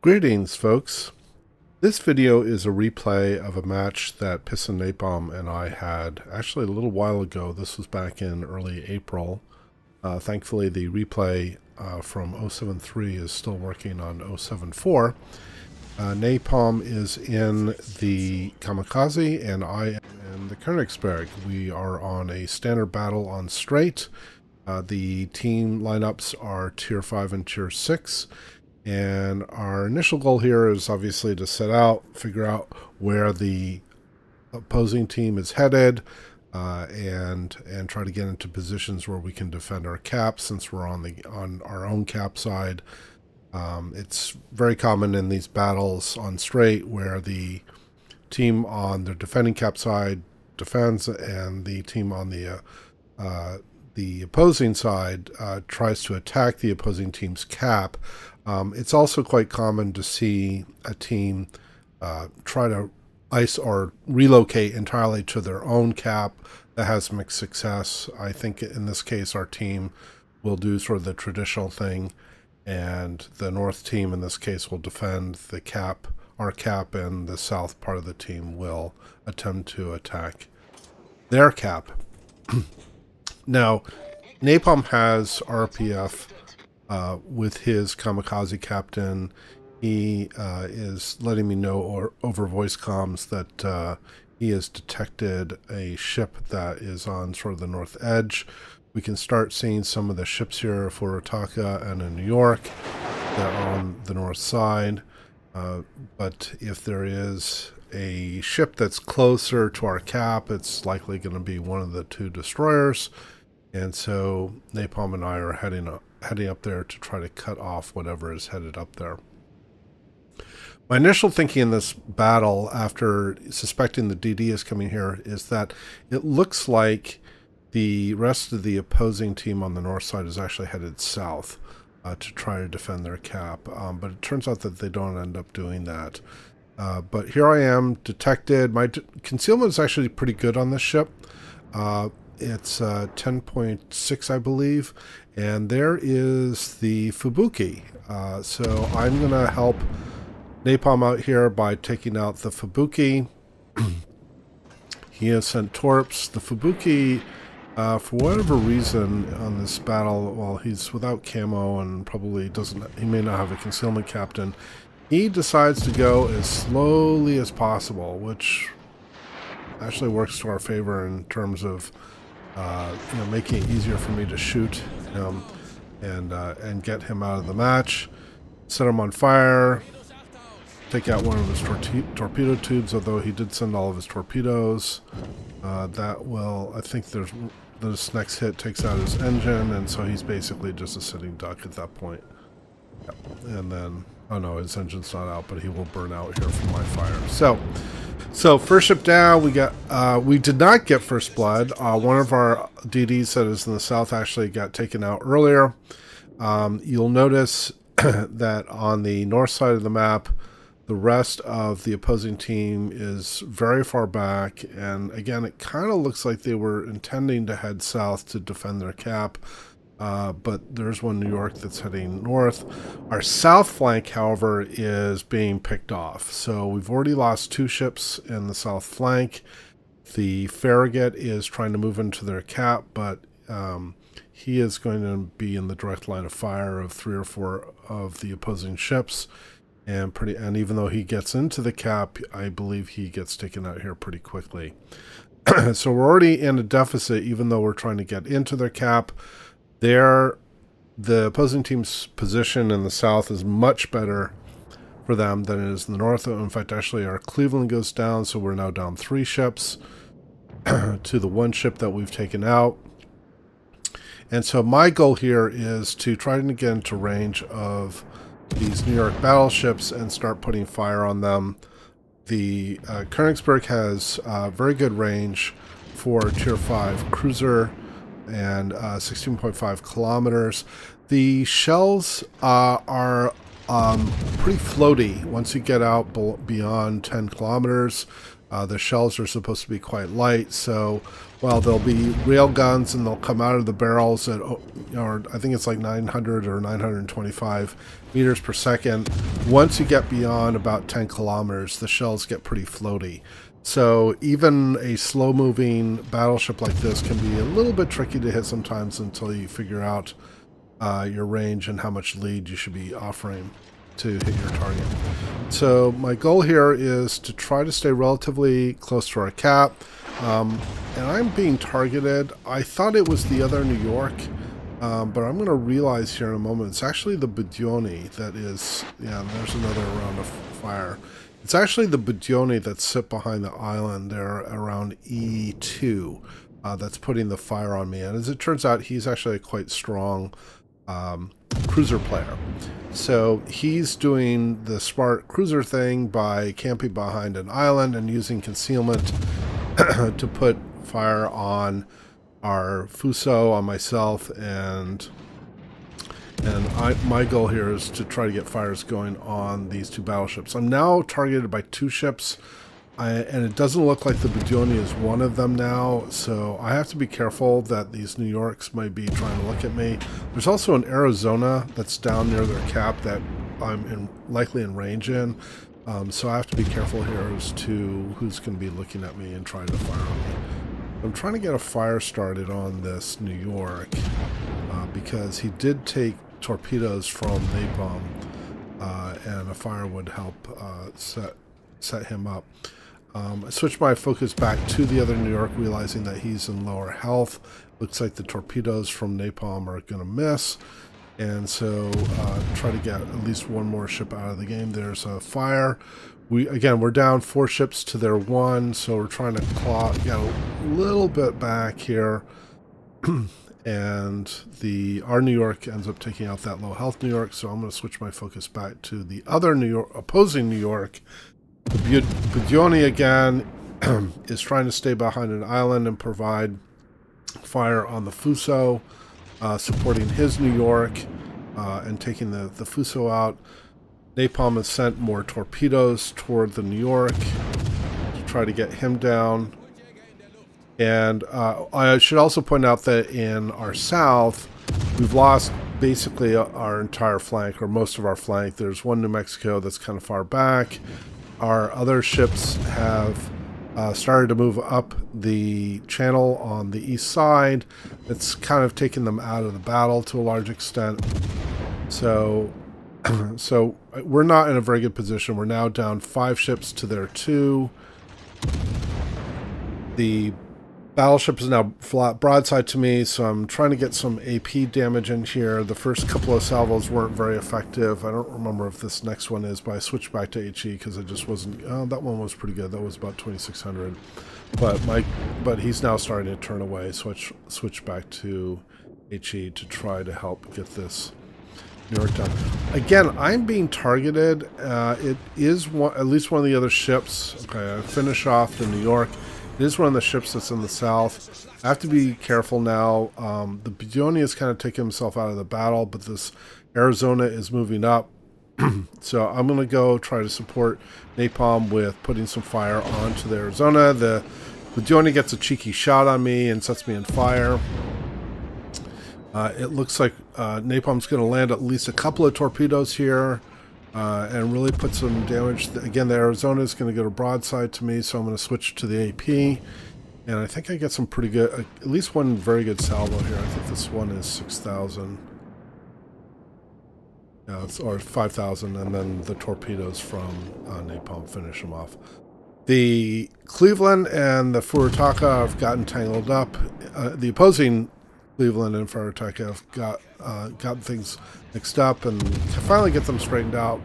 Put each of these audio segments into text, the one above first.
Greetings, folks. This video is a replay of a match that Piston Napalm and I had actually a little while ago. This was back in early April. Thankfully, the replay from 073 is still working on 074. Napalm is in the Kamikaze and I am in the Königsberg. We are on a standard battle on Strait. The team lineups are Tier 5 and Tier 6. And our initial goal here is obviously to set out, figure out where the opposing team is headed, and try to get into positions where we can defend our cap since we're on our own cap side. It's very common in these battles on Strait where the team on the defending cap side defends and the team on the opposing side tries to attack the opposing team's cap. It's also quite common to see a team try to ice or relocate entirely to their own cap. That has mixed success. I think in this case our team will do sort of the traditional thing, and the north team in this case will defend the cap, our cap, and the south part of the team will attempt to attack their cap. Now, Napalm has RPF with his Kamikaze captain. He is letting me know over voice comms that he has detected a ship that is on sort of the north edge. We can start seeing some of the ships here for Otaka and in New York that are on the north side. But if there is a ship that's closer to our cap, it's likely going to be one of the two destroyers. And so Napalm and I are heading up there to try to cut off whatever is headed up there. My initial thinking in this battle, after suspecting the DD is coming here, is that it looks like the rest of the opposing team on the north side is actually headed south to try to defend their cap. But it turns out that they don't end up doing that. But here I am, detected. My concealment is actually pretty good on this ship. It's 10.6, I believe, and there is the Fubuki. So I'm going to help Napalm out here by taking out the Fubuki. He has sent torps. The Fubuki, for whatever reason on this battle, while he's without camo and probably he may not have a concealment captain, he decides to go as slowly as possible, which actually works to our favor in terms of making it easier for me to shoot him and get him out of the match. Set him on fire, take out one of his torpedo tubes, although he did send all of his torpedoes. That will, I think this next hit takes out his engine, and so he's basically just a sitting duck at that point. And then, oh no, his engine's not out, but he will burn out here from my fire. So first ship down, we did not get first blood. One of our DDs that is in the south actually got taken out earlier. You'll notice that on the north side of the map, the rest of the opposing team is very far back. And again, it kind of looks like they were intending to head south to defend their cap. But there's one New York that's heading north. Our south flank, however, is being picked off. So we've already lost two ships in the south flank. The Farragut is trying to move into their cap, but he is going to be in the direct line of fire of 3 or 4 of the opposing ships. And even though he gets into the cap, I believe he gets taken out here pretty quickly. So we're already in a deficit, even though we're trying to get into their cap. The opposing team's position in the south is much better for them than it is in the north. In fact, actually, our Cleveland goes down, so we're now down 3 ships to the 1 ship that we've taken out. And so my goal here is to try to get into range of these New York battleships and start putting fire on them. The Königsberg has very good range for Tier 5 cruiser and 16.5 kilometers. The shells are pretty floaty once you get out beyond 10 kilometers. The shells are supposed to be quite light, so while there'll be rail guns and they'll come out of the barrels at, or I think it's like 900 or 925 meters per second, once you get beyond about 10 kilometers, the shells get pretty floaty. So even a slow-moving battleship like this can be a little bit tricky to hit sometimes until you figure out your range and how much lead you should be offering to hit your target. So my goal here is to try to stay relatively close to our cap. And I'm being targeted. I thought it was the other New York, but I'm going to realize here in a moment it's actually the Budioni that is, yeah, there's another round of fire. It's actually the Budioni that sit behind the island there around E2 that's putting the fire on me. And as it turns out, he's actually a quite strong cruiser player. So he's doing the smart cruiser thing by camping behind an island and using concealment to put fire on our Fuso, on myself, and my goal here is to try to get fires going on these two battleships. I'm now targeted by two ships, and it doesn't look like the Budioni is one of them now, so I have to be careful that these New Yorks might be trying to look at me. There's also an Arizona that's down near their cap that I'm likely in range in, so I have to be careful here as to who's going to be looking at me and trying to fire on me. I'm trying to get a fire started on this New York because he did take torpedoes from napalm, and a fire would help set him up. I switched my focus back to the other New York, realizing that he's in lower health. Looks like the torpedoes from napalm are going to miss, and so try to get at least one more ship out of the game. There's a fire. We're down 4 ships to their 1, so we're trying to get a little bit back here. And our New York ends up taking out that low health New York, so I'm going to switch my focus back to the other New York, opposing New York. The Budioni again is trying to stay behind an island and provide fire on the Fuso, supporting his New York and taking the Fuso out. Napalm has sent more torpedoes toward the New York to try to get him down. And I should also point out that in our south, we've lost basically our entire flank, or most of our flank. There's one New Mexico that's kind of far back. Our other ships have started to move up the channel on the east side. It's kind of taken them out of the battle to a large extent. So we're not in a very good position. We're now down 5 ships to their 2. The battleship is now flat broadside to me, so I'm trying to get some AP damage in here. The first couple of salvos weren't very effective. I don't remember if this next one is, but I switched back to HE because I just wasn't... that one was pretty good. That was about 2,600. But he's now starting to turn away, so I switch back to HE to try to help get this New York down. Again, I'm being targeted. It is at least one of the other ships. Okay, I finish off the New York. It is one of the ships that's in the south. I have to be careful now. The Budioni has kind of taken himself out of the battle, but this Arizona is moving up. So I'm going to go try to support napalm with putting some fire onto the Arizona. The Budioni gets a cheeky shot on me and sets me on fire. It looks like napalm's going to land at least a couple of torpedoes here. And really put some damage. Again, the Arizona is going to go to broadside to me, so I'm going to switch to the AP. And I think I get some pretty good, at least one very good salvo here. I think this one is 6,000. Or 5,000, and then the torpedoes from napalm finish them off. The Cleveland and the Furitaka have gotten tangled up. The opposing Cleveland and Furitaka have got things mixed up and finally get them straightened out,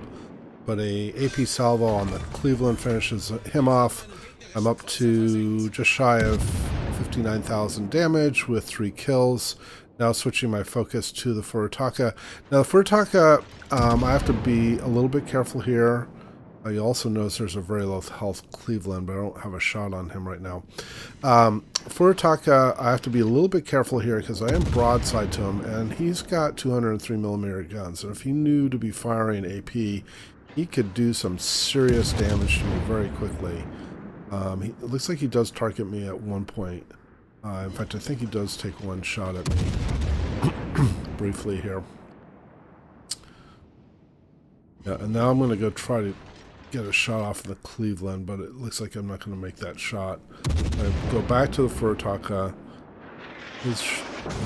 but a AP salvo on the Cleveland finishes him off. I'm up to just shy of 59,000 damage with 3 kills. Now switching my focus to the Furitaka. Now the Furitaka, I have to be a little bit careful here. You also notice there's a very low health Cleveland, but I don't have a shot on him right now. Furitaka, I have to be a little bit careful here because I am broadside to him, and he's got 203mm guns. And if he knew to be firing AP, he could do some serious damage to me very quickly. It looks like he does target me at one point. In fact, I think he does take one shot at me briefly here. Yeah, and now I'm going to go try to get a shot off of the Cleveland, but it looks like I'm not going to make that shot. I go back to the Furutaka. He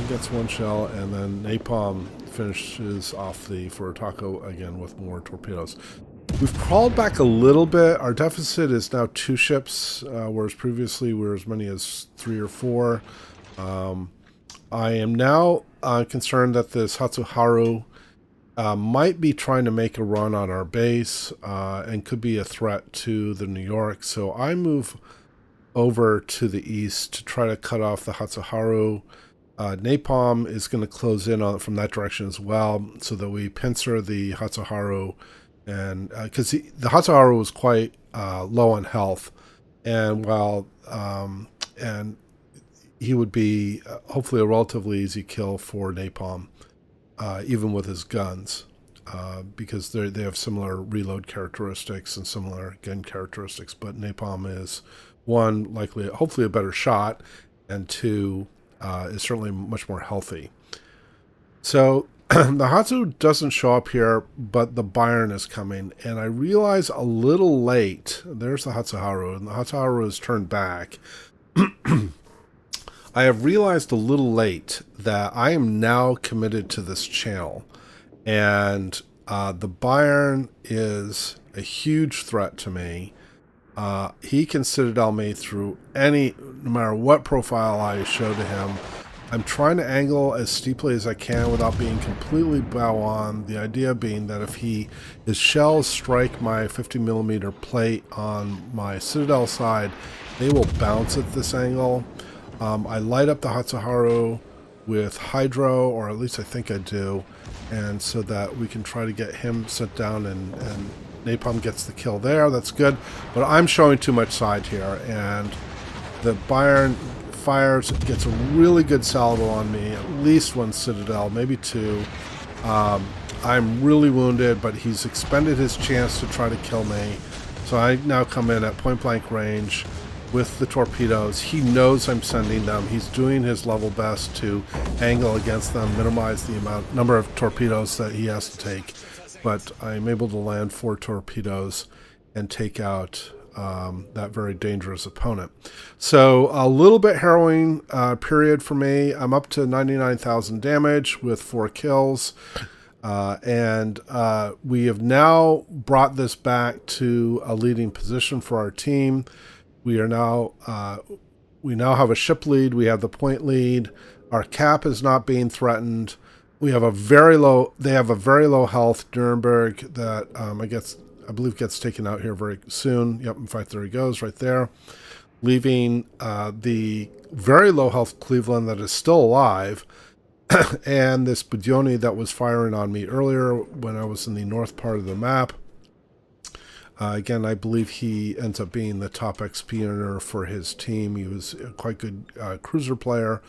gets one shell, and then Napalm finishes off the Furutaka again with more torpedoes. We've crawled back a little bit. Our deficit is now 2 ships, whereas previously we were as many as 3 or 4. I am now concerned that this Hatsuharu might be trying to make a run on our base and could be a threat to the New York. So I move over to the east to try to cut off the Hatsuharu. Napalm is going to close in on it from that direction as well, so that we pincer the Hatsuharu. And because the Hatsuharu was quite low on health, and while and he would be hopefully a relatively easy kill for Napalm, even with his guns, because they have similar reload characteristics and similar gun characteristics. But Napalm is, one, likely, hopefully a better shot, and two, is certainly much more healthy. So the Hatsu doesn't show up here, but the Bayern is coming, and I realize a little late, there's the Hatsuharu, and the Hatsuharu is turned back. I have realized a little late that I am now committed to this channel, and the Bayern is a huge threat to me. He can Citadel me through no matter what profile I show to him. I'm trying to angle as steeply as I can without being completely bow on. The idea being that if his shells strike my 50mm plate on my Citadel side, they will bounce at this angle. I light up the Hatsuharu with Hydro, or at least I think I do, and so that we can try to get him sent down, and Napalm gets the kill there. That's good, but I'm showing too much side here, and the Bayern fires, gets a really good salvo on me, at least 1 Citadel, maybe 2. I'm really wounded, but he's expended his chance to try to kill me, so I now come in at point blank range with the torpedoes. He knows I'm sending them. He's doing his level best to angle against them, minimize the number of torpedoes that he has to take, but I'm able to land 4 torpedoes and take out that very dangerous opponent. So a little bit harrowing period for me. I'm up to 99,000 damage with 4 kills, and we have now brought this back to a leading position for our team. We are now we now have a ship lead. We have the point lead. Our cap is not being threatened. We have a very low. They have a very low health Nuremberg that I believe gets taken out here very soon. Yep, in fact, there he goes right there, leaving the very low health Cleveland that is still alive, and this Budioni that was firing on me earlier when I was in the north part of the map. Again, I believe he ends up being the top XP earner for his team. He was a quite good cruiser player.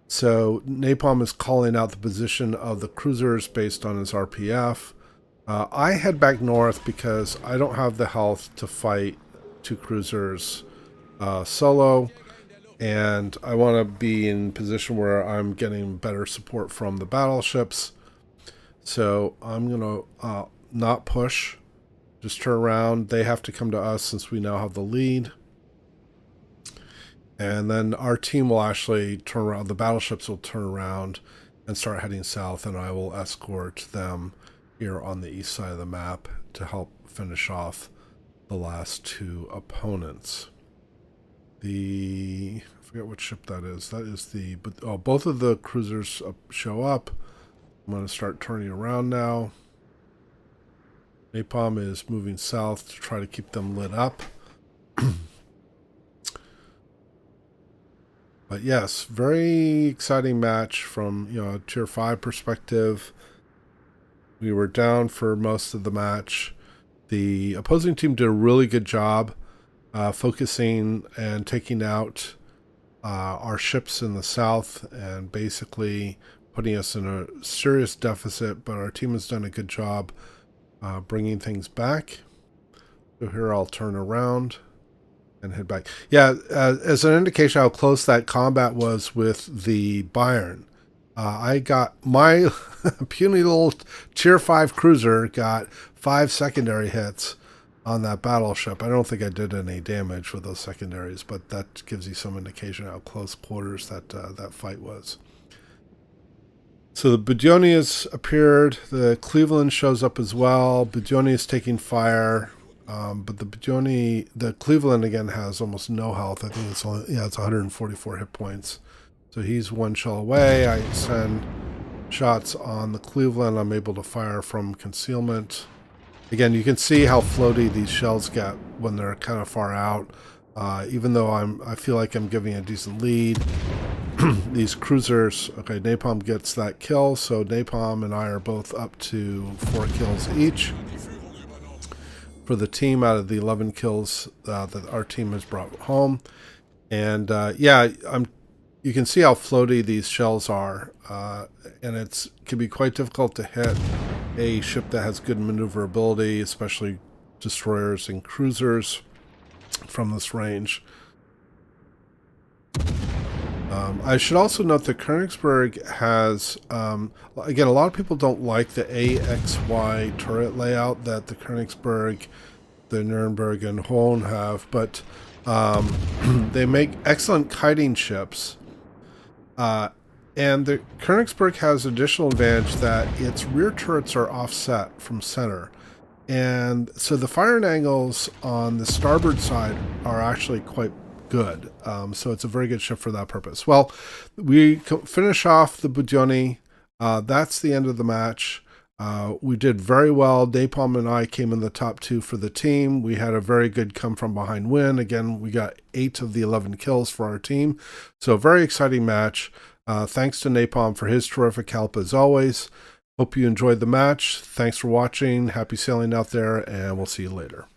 So Napalm is calling out the position of the cruisers based on his RPF. I head back north because I don't have the health to fight 2 cruisers solo, and I want to be in position where I'm getting better support from the battleships. So I'm going to not push, just turn around. They have to come to us since we now have the lead. And then our team will actually turn around. The battleships will turn around and start heading south, and I will escort them here on the east side of the map to help finish off the last 2 opponents. I forget what ship that is. That is both of the cruisers show up. I'm going to start turning around now. Napalm is moving south to try to keep them lit up. But yes, very exciting match from a tier 5 perspective. We were down for most of the match. The opposing team did a really good job focusing and taking out our ships in the south and basically putting us in a serious deficit, but our team has done a good job bringing things back. So here I'll turn around. and head back. Yeah, as an indication how close that combat was with the Bayern, I got my puny little Tier 5 cruiser got 5 secondary hits on that battleship. I don't think I did any damage with those secondaries, but that gives you some indication how close quarters that fight was. So the Budionias appeared. The Cleveland shows up as well. Budioni is taking fire. But the Cleveland again has almost no health. I think it's 144 hit points. So he's one shell away. I send shots on the Cleveland. I'm able to fire from concealment. Again, you can see how floaty these shells get when they're kind of far out. Even though I feel like I'm giving a decent lead. These cruisers, okay, Napalm gets that kill. So Napalm and I are both up to 4 kills each for the team out of the 11 kills that our team has brought home. And yeah, you can see how floaty these shells are, and it can be quite difficult to hit a ship that has good maneuverability, especially destroyers and cruisers from this range. I should also note that Königsberg has, again, a lot of people don't like the AXY turret layout that the Königsberg, the Nuremberg, and Hohn have, but they make excellent kiting ships. And the Königsberg has additional advantage that its rear turrets are offset from center. And so the firing angles on the starboard side are actually quite good. So it's a very good ship for that purpose. Well, we finish off the Budioni. That's the end of the match. We did very well. Napalm and I came in the top 2 for the team. We had a very good come from behind win. Again, we got 8 of the 11 kills for our team. So a very exciting match. Thanks to Napalm for his terrific help as always. Hope you enjoyed the match. Thanks for watching. Happy sailing out there, and we'll see you later.